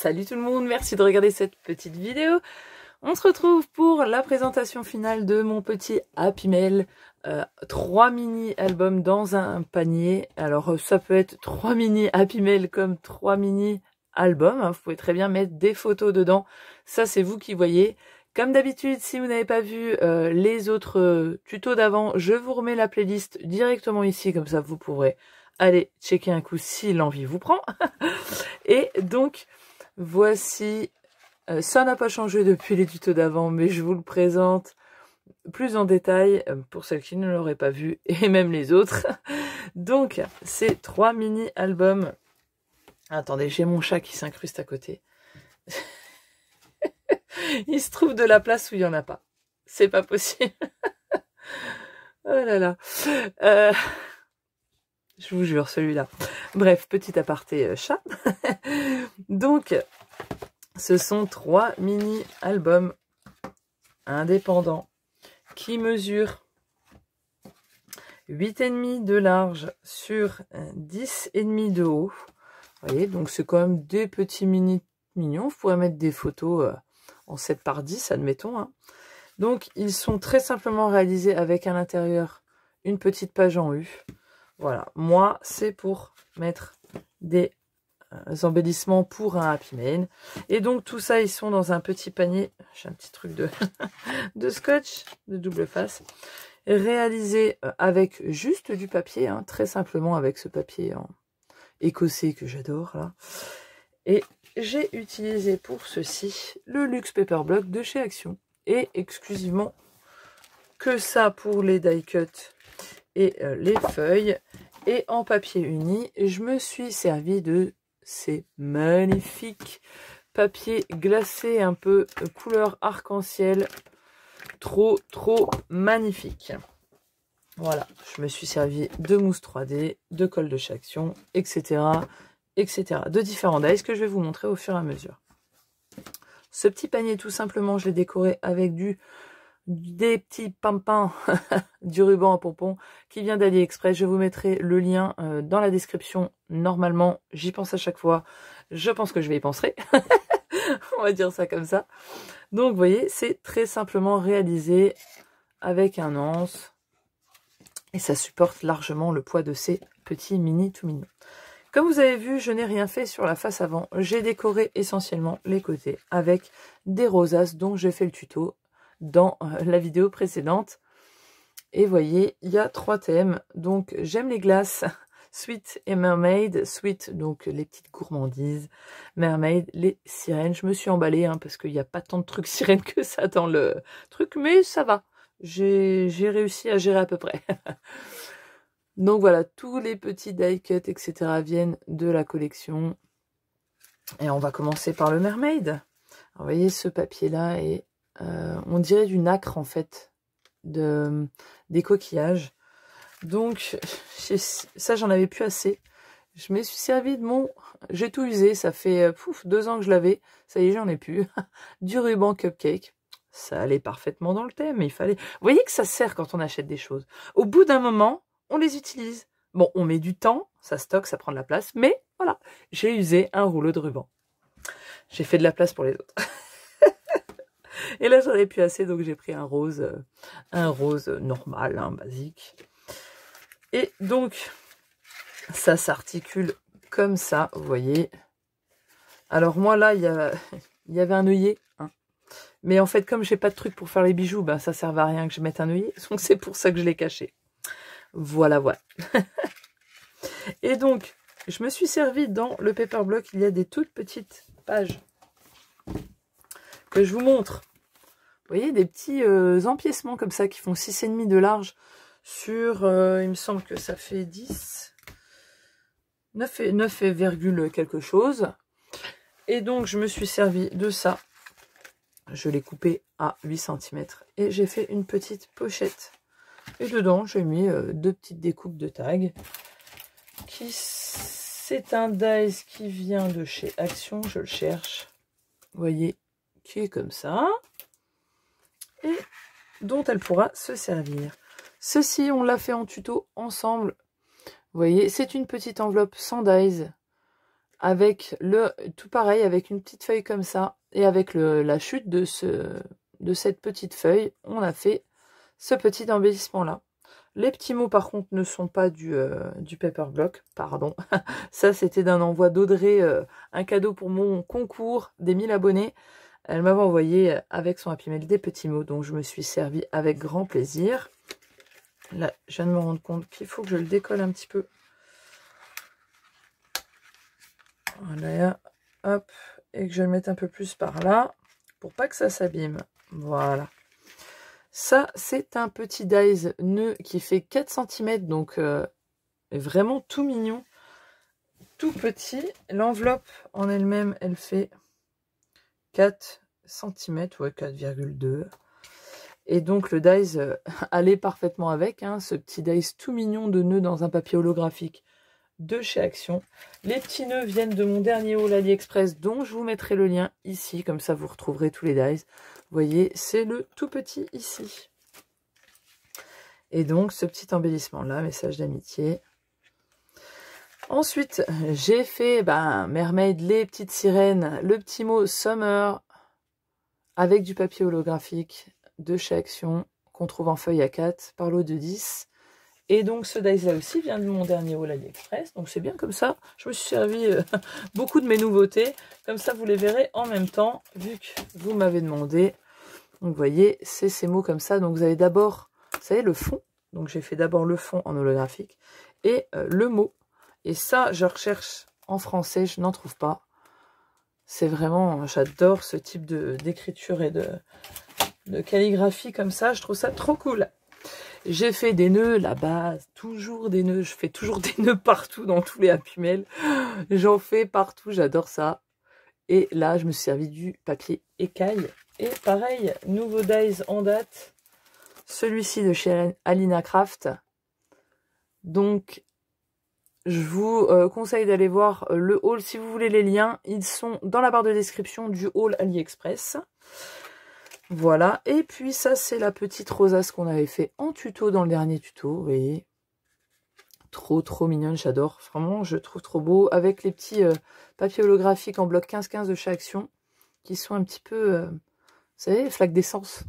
Salut tout le monde, merci de regarder cette petite vidéo. On se retrouve pour la présentation finale de mon petit Happy Mail. 3 mini-albums dans un panier. Alors ça peut être 3 mini Happy Mail comme 3 mini-albums. Vous pouvez très bien mettre des photos dedans. Ça c'est vous qui voyez. Comme d'habitude, si vous n'avez pas vu les autres tutos d'avant, je vous remets la playlist directement ici. Comme ça vous pourrez aller checker un coup si l'envie vous prend. Et donc, voici, ça n'a pas changé depuis les tutos d'avant, mais je vous le présente plus en détail pour celles qui ne l'auraient pas vu et même les autres. Donc, c'est 3 mini-albums. Attendez, j'ai mon chat qui s'incruste à côté. Il se trouve de la place où il n'y en a pas. C'est pas possible. Oh là là. Je vous jure, celui-là. Bref, petit aparté chat. Donc, ce sont 3 mini-albums indépendants qui mesurent 8,5 de large sur 10,5 de haut. Vous voyez, donc c'est quand même des petits mini mignons. Vous pourrez mettre des photos en 7 par 10, admettons. Hein. Donc, ils sont très simplement réalisés avec à l'intérieur une petite page en U. Voilà, moi, c'est pour mettre des embellissements pour un Happy Mail. Et donc, tout ça, ils sont dans un petit panier. J'ai un petit truc de, de scotch de double face. Réalisé avec juste du papier, hein, très simplement avec ce papier en écossais que j'adore, là. Et j'ai utilisé pour ceci le Luxe Paper Block de chez Action. Et exclusivement que ça pour les die cut et les feuilles. Et en papier uni, je me suis servi de ces magnifiques papiers glacés un peu couleur arc-en-ciel. Trop magnifique. Voilà, je me suis servi de mousse 3D, de colle de chez Action, etc. de différents dies que je vais vous montrer au fur et à mesure. Ce petit panier, tout simplement, je l'ai décoré avec des petits pampins, du ruban à pompons qui vient d'AliExpress. Je vous mettrai le lien dans la description. Normalement, j'y pense à chaque fois. Je pense que je vais y penser. On va dire ça comme ça. Donc, vous voyez, c'est très simplement réalisé avec un anse. Et ça supporte largement le poids de ces petits mini tout mignons. Comme vous avez vu, je n'ai rien fait sur la face avant. J'ai décoré essentiellement les côtés avec des rosaces dont j'ai fait le tuto dans la vidéo précédente. Et voyez, il y a 3 thèmes. Donc, j'aime les glaces, Sweet et Mermaid. Sweet, donc les petites gourmandises. Mermaid, les sirènes. Je me suis emballée hein, parce qu'il n'y a pas tant de trucs sirènes que ça dans le truc. Mais ça va. J'ai réussi à gérer à peu près. Donc voilà, tous les petits die cut, etc. viennent de la collection. Et on va commencer par le Mermaid. Alors, vous voyez, ce papier-là est... on dirait du nacre en fait, des coquillages. Donc ça j'en avais plus assez. Je me suis servi de mon... J'ai tout usé, ça fait 2 ans que je l'avais. Ça y est, j'en ai plus. Du ruban cupcake. Ça allait parfaitement dans le thème, il fallait... Vous voyez que ça sert quand on achète des choses. Au bout d'un moment, on les utilise. Bon, on met du temps, ça stocke, ça prend de la place. Mais voilà, j'ai usé un rouleau de ruban. J'ai fait de la place pour les autres. Et là, j'en avais plus assez, donc j'ai pris un rose normal, hein, basique. Et donc, ça s'articule comme ça, vous voyez. Alors moi, là, il y avait un œillet. Hein. Mais en fait, comme j'ai pas de truc pour faire les bijoux, ben, ça servait à rien que je mette un œillet. Donc, c'est pour ça que je l'ai caché. Voilà. Et donc, je me suis servi dans le paper block. Il y a des toutes petites pages que je vous montre. Vous voyez, des petits empiècements comme ça qui font 6,5 de large sur, il me semble que ça fait 10, 9 quelque chose. Et donc, je me suis servi de ça. Je l'ai coupé à 8 cm et j'ai fait une petite pochette. Et dedans, j'ai mis 2 petites découpes de tags. C'est un dies qui vient de chez Action, je le cherche. Vous voyez, qui est comme ça. Et dont elle pourra se servir. Ceci, on l'a fait en tuto ensemble. Vous voyez, c'est une petite enveloppe sans dies avec tout pareil, avec une petite feuille comme ça, et avec la chute de cette petite feuille, on a fait ce petit embellissement-là. Les petits mots, par contre, ne sont pas du paper block, pardon. Ça, c'était d'un envoi d'Audrey, un cadeau pour mon concours des 1000 abonnés. Elle m'avait envoyé avec son Happy Mail des petits mots, dont je me suis servi avec grand plaisir. Là, je viens de me rendre compte qu'il faut que je le décolle un petit peu. Voilà, hop, et que je le mette un peu plus par là, pour pas que ça s'abîme. Voilà. Ça, c'est un petit dies nœud qui fait 4 cm, donc vraiment tout mignon, tout petit. L'enveloppe en elle-même, elle fait 4 cm, ouais, 4,2. Et donc le dies allait parfaitement avec, hein, ce petit dies tout mignon de nœud dans un papier holographique de chez Action. Les petits nœuds viennent de mon dernier haul AliExpress, dont je vous mettrai le lien ici, comme ça vous retrouverez tous les dies. Vous voyez, c'est le tout petit ici. Et donc, ce petit embellissement-là, message d'amitié. Ensuite, j'ai fait Mermaid, les petites sirènes, le petit mot Summer, avec du papier holographique de chez Action, qu'on trouve en feuille A4 par lot de 10. Et donc, ce dice-là aussi vient de mon dernier haul AliExpress. Donc, c'est bien comme ça. Je me suis servi beaucoup de mes nouveautés. Comme ça, vous les verrez en même temps, vu que vous m'avez demandé. Donc, vous voyez, c'est ces mots comme ça. Donc, vous avez d'abord, vous savez, le fond. Donc, j'ai fait d'abord le fond en holographique et le mot. Et ça, je recherche en français, je n'en trouve pas. C'est vraiment, j'adore ce type d'écriture et de calligraphie comme ça. Je trouve ça trop cool. J'ai fait des nœuds, la base, toujours des nœuds. Je fais toujours des nœuds partout dans tous les Happy Mail. J'en fais partout, j'adore ça. Et là, je me suis servi du papier écaille. Et pareil, nouveau dies en date. Celui-ci de chez Alina Craft. Donc, je vous conseille d'aller voir le haul. Si vous voulez les liens, ils sont dans la barre de description du haul AliExpress. Voilà. Et puis ça, c'est la petite rosace qu'on avait fait en tuto dans le dernier tuto. Vous voyez, trop mignonne, j'adore. Vraiment, je trouve trop beau. Avec les petits papiers holographiques en bloc 15-15 de chez Action, qui sont un petit peu, vous savez, flaques d'essence.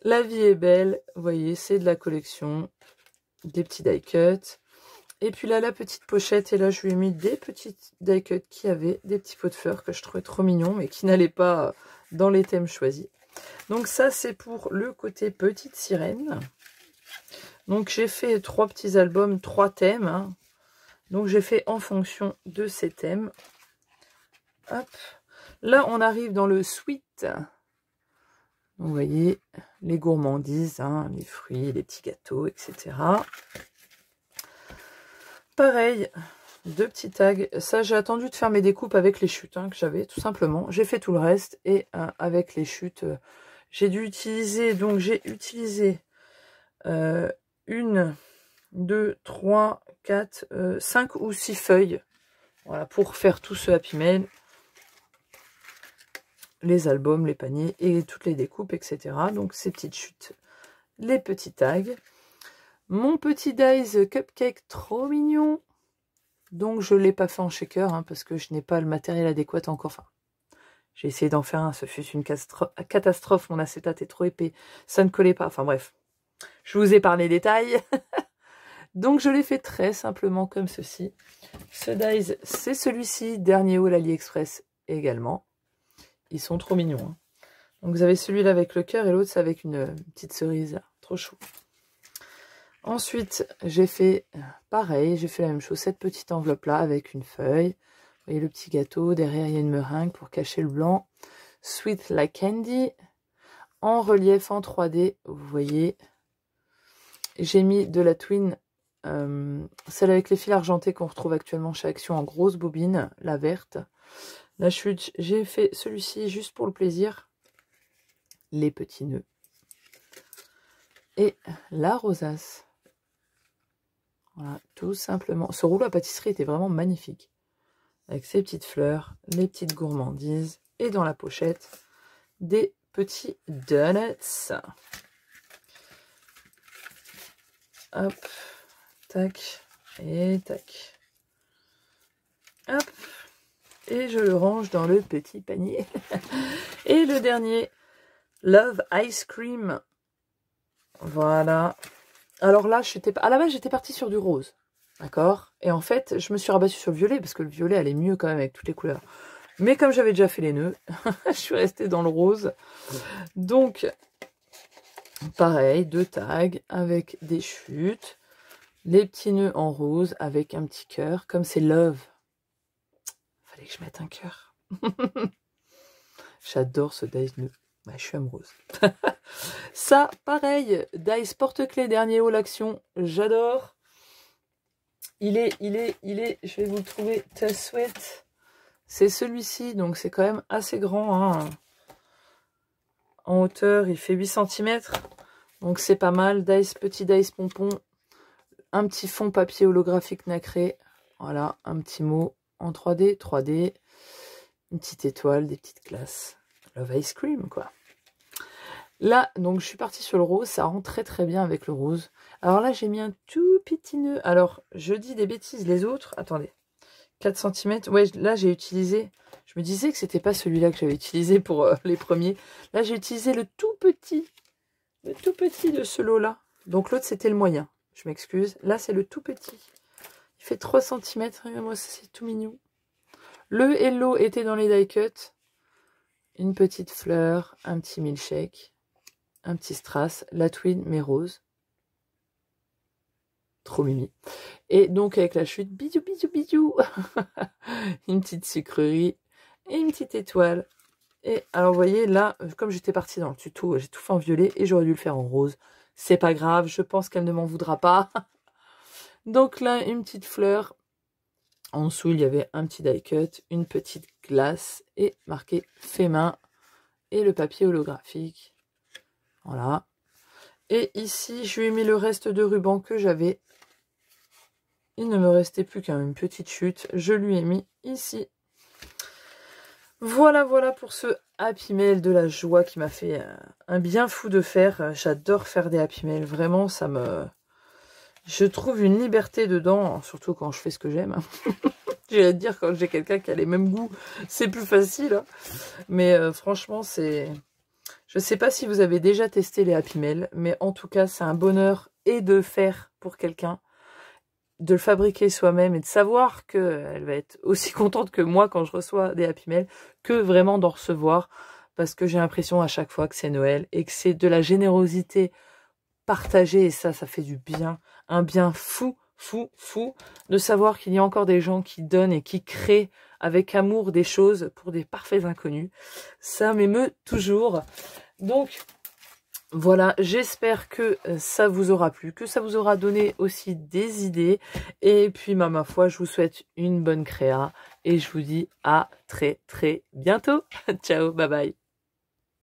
La vie est belle, vous voyez, c'est de la collection, des petits die cuts. Et puis là, la petite pochette, et là, je lui ai mis des petites die cuts qui avaient des petits pots de fleurs que je trouvais trop mignons, mais qui n'allaient pas dans les thèmes choisis. Donc ça, c'est pour le côté petite sirène. Donc j'ai fait 3 petits albums, 3 thèmes. Hein. Donc j'ai fait en fonction de ces thèmes. Hop. Là, on arrive dans le sweet. Vous voyez, les gourmandises, hein, les fruits, les petits gâteaux, etc. Pareil, 2 petits tags. Ça, j'ai attendu de faire mes découpes avec les chutes hein, que j'avais, tout simplement. J'ai fait tout le reste et avec les chutes, j'ai dû utiliser, donc j'ai utilisé 1, 2, 3, 4, 5 ou 6 feuilles. Voilà, pour faire tout ce Happy Mail. Les albums, les paniers et toutes les découpes, etc. Donc ces petites chutes, les petits tags. Mon petit dies cupcake trop mignon. Donc je ne l'ai pas fait en shaker hein, parce que je n'ai pas le matériel adéquat encore. Enfin, j'ai essayé d'en faire un, ce fut une catastrophe. Mon acétate est trop épais, ça ne collait pas. Enfin bref, je vous ai parlé détails. Donc je l'ai fait très simplement comme ceci. Ce dies, c'est celui-ci, dernier haul AliExpress également. Ils sont trop mignons. Hein. Donc vous avez celui-là avec le cœur et l'autre c'est avec une petite cerise. Là. Trop chou. Ensuite, j'ai fait pareil. J'ai fait la même chose. Cette petite enveloppe-là avec une feuille. Vous voyez le petit gâteau. Derrière, il y a une meringue pour cacher le blanc. Sweet like candy. En relief en 3D. Vous voyez. J'ai mis de la twin. Celle avec les fils argentés qu'on retrouve actuellement chez Action en grosse bobine. La verte. La chute, j'ai fait celui-ci juste pour le plaisir. Les petits nœuds. Et la rosace. Voilà, tout simplement. Ce rouleau à pâtisserie était vraiment magnifique. Avec ses petites fleurs, les petites gourmandises. Et dans la pochette, des petits donuts. Hop, tac et tac. Hop. Et je le range dans le petit panier. Et le dernier, Love Ice Cream. Voilà. Alors là, à la base, j'étais partie sur du rose. D'accord? Et en fait, je me suis rabattue sur le violet parce que le violet allait mieux quand même avec toutes les couleurs. Mais comme j'avais déjà fait les nœuds, je suis restée dans le rose. Donc, pareil, 2 tags avec des chutes. Les petits nœuds en rose avec un petit cœur. Comme c'est Love. Fallait que je mette un cœur. J'adore ce dice nœud. Bah, je suis amoureuse. Ça, pareil, dice porte-clés dernier haut l'action. J'adore. Il est, je vais vous le trouver, Test Sweat. C'est celui-ci, donc c'est quand même assez grand. Hein. En hauteur, il fait 8 cm. Donc c'est pas mal. Dice, petit dice pompon. Un petit fond papier holographique nacré. Voilà, un petit mot en 3D. 3D. Une petite étoile, des petites glaces. Love Ice Cream, quoi. Là, donc je suis partie sur le rose. Ça rend très très bien avec le rose. Alors là, j'ai mis un tout petit nœud. Alors, je dis des bêtises. Les autres, attendez. 4 cm. Ouais, là, j'ai utilisé... Je me disais que c'était pas celui-là que j'avais utilisé pour les premiers. Là, j'ai utilisé le tout petit. Le tout petit de ce lot-là. Donc, l'autre, c'était le moyen. Je m'excuse. Là, c'est le tout petit. Il fait 3 cm. Regardez-moi, c'est tout mignon. Le hello était dans les die cuts. Une petite fleur. Un petit milkshake. Un petit strass. La twin, mais rose. Trop mimi. Et donc avec la chute, bisous, bisous, bisous. Une petite sucrerie et une petite étoile. Et alors vous voyez là, comme j'étais partie dans le tuto, j'ai tout fait en violet et j'aurais dû le faire en rose. C'est pas grave, je pense qu'elle ne m'en voudra pas. Donc là, une petite fleur. En dessous, il y avait un petit die cut, une petite glace et marqué fait main. Et le papier holographique. Voilà. Et ici, je lui ai mis le reste de ruban que j'avais. Il ne me restait plus qu'une petite chute. Je lui ai mis ici. Voilà, voilà pour ce Happy Mail de la joie qui m'a fait un bien fou de faire. J'adore faire des Happy Mail. Vraiment, ça me... Je trouve une liberté dedans, surtout quand je fais ce que j'aime. Je vais te dire, quand j'ai quelqu'un qui a les mêmes goûts, c'est plus facile. Hein. Mais franchement, c'est... Je ne sais pas si vous avez déjà testé les Happy Mail, mais en tout cas, c'est un bonheur et de faire pour quelqu'un, de le fabriquer soi-même et de savoir qu'elle va être aussi contente que moi quand je reçois des Happy Mail, que vraiment d'en recevoir, parce que j'ai l'impression à chaque fois que c'est Noël et que c'est de la générosité partagée, et ça fait du bien, un bien fou, fou, fou, de savoir qu'il y a encore des gens qui donnent et qui créent avec amour des choses pour des parfaits inconnus. Ça m'émeut toujours. Donc... Voilà, j'espère que ça vous aura plu, que ça vous aura donné aussi des idées. Et puis, ma foi, je vous souhaite une bonne créa. Et je vous dis à très très bientôt. Ciao, bye bye.